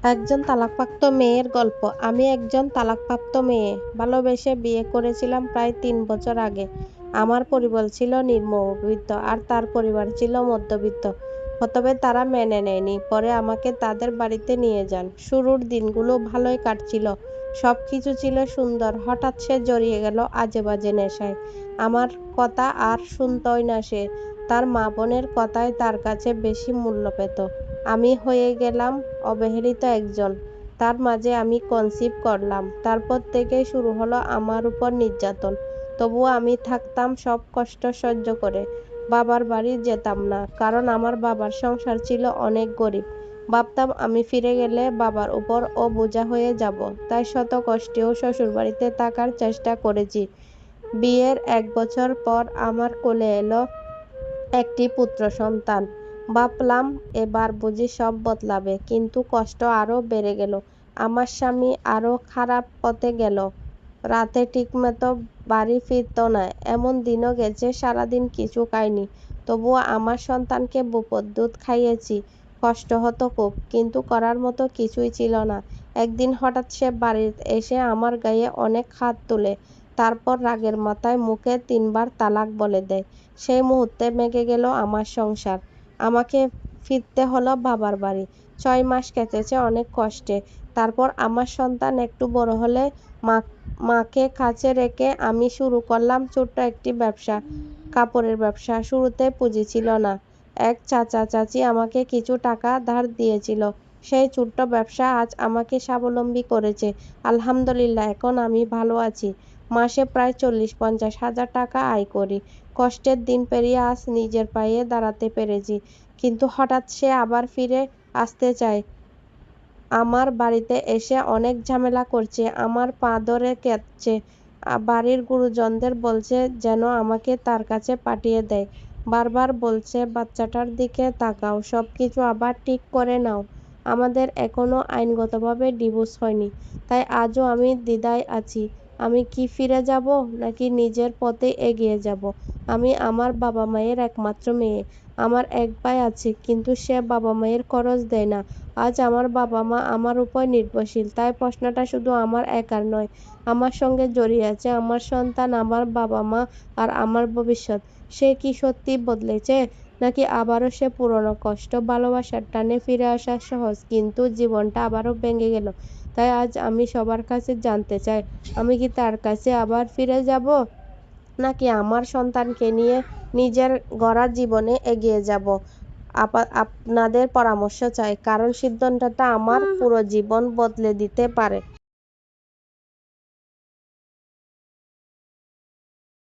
একজন তালাকপ্রাপ্ত মেয়ের গল্প। আমি একজন তালাকপ্রাপ্ত মেয়ে। ভালোবেসে বিয়ে করেছিলাম প্রায় ৩ বছর আগে। আমার পরিবার ছিল নিম্নবিত্ত আর তার পরিবার ছিল মধ্যবিত্ত। প্রথমে তারা মেনে নেয়নি, পরে আমাকে তাদের বাড়িতে নিয়ে যান। শুরুর দিনগুলো ভালোই কাটছিল, সবকিছু ছিল সুন্দর। হঠাৎ সে জড়িয়ে গেল আজেবাজে নেশায়। আমার কথা আর শুনতই না সে। তার মা বোনের কথাই তার কাছে বেশি মূল্য পেত। আমি হয়ে গেলাম অবহেলিত একজন। তার মাঝে আমি কনসিভ করলাম। তারপর থেকেই শুরু হলো আমার উপর নির্যাতন। তবুও আমি থাকতাম সব কষ্ট সহ্য করে। বাবার বাড়ি যেতাম না, কারণ আমার বাবার সংসার ছিল অনেক গরিব। ভাবতাম আমি ফিরে গেলে বাবার উপর ও বোঝা হয়ে যাব। তাই শত কষ্টেও শ্বশুরবাড়িতে থাকার চেষ্টা করেছি। বিয়ের ১ বছর পর আমার কোলে এলো একটি পুত্র সন্তান। ভাবলাম এবার বুঝি সব বদলাবে, কিন্তু কষ্ট আরো বেড়ে গেল। আমার স্বামী আরো খারাপ পথে গেল। রাতে ঠিকমতো বাড়ি ফিরত না, এমন দিনও গেছে সারাদিন কিছু খাইনি। তবুও আমার সন্তানকে বুপর দুধ খাইয়েছি। কষ্ট হতো খুব, কিন্তু করার মতো কিছুই ছিল না। একদিন হঠাৎ সে বাড়িতে এসে আমার গায়ে অনেক হাত তোলে। তারপর রাগের মাথায় মুখে ৩ বার তালাক বলে দেয়। সেই মুহূর্তে ভেঙে গেল আমার সংসার। আমাকে ফিরতে হলো বাবার বাড়ি। ৬ মাস কেটেছে অনেক কষ্টে। তারপর আমার সন্তান একটু বড় হলে মাকে কাছে রেখে আমি শুরু করলাম ছোট্ট একটি ব্যবসা, কাপড়ের ব্যবসা। শুরুতে পুঁজি ছিল না। এক চাচা চাচি আমাকে কিছু টাকা ধার দিয়েছিল। সেই ছোট্ট ব্যবসা আজ আমাকে স্বাবলম্বী করেছে। আলহামদুলিল্লাহ, এখন আমি ভালো আছি। মাসে প্রায় ৪০-৫০ হাজার টাকা আয় করি। কষ্টের দিন পেরিয়ে আজ নিজের পায়ে দাঁড়াতে পেরেছি। কিন্তু হঠাৎ সে আবার ফিরে আসতে চায়। আমার বাড়িতে এসে অনেক ঝামেলা করছে, আমার পা ধরে কাঁদছে। বাড়ির গুরুজনদের বলছে যেন আমাকে তার কাছে পাঠিয়ে দেয়। বারবার বলছে বাচ্চাটার দিকে তাকাও, সবকিছু আবার ঠিক করে নাও। আমাদের এখনো আইনগতভাবে ডিভোর্স হয়নি, তাই আজও আমি দ্বিধায় আছি। আমি কি ফিরে যাব, নাকি নিজের পথে এগিয়ে যাব? আমি আমার বাবা মায়ের একমাত্র মেয়ে। আমার এক ভাই আছে, কিন্তু সে বাবা মায়ের খরচ দেয় না। আজ আমার বাবা মা আমার উপর নির্ভরশীল। তাই প্রশ্নটা শুধু আমার একার নয়, আমার সঙ্গে জড়িয়ে আছে আমার সন্তান, আমার বাবা মা আর আমার ভবিষ্যৎ। সে কি সত্যি বদলেছে, নাকি আবারও সে পুরনো কষ্ট? ভালোবাসার টানে ফিরে আসা সহজ, কিন্তু জীবনটা আবারও ভেঙে গেল। তাই আজ আমি সবার কাছে জানতে চাই, আমি কি তার কাছে আবার ফিরে যাব, নাকি আমার সন্তানকে নিয়ে নিজের গড়া জীবনে এগিয়ে যাব? আপনাদের পরামর্শ চাই, কারণ সিদ্ধান্তটা আমার পুরো জীবন বদলে দিতে পারে।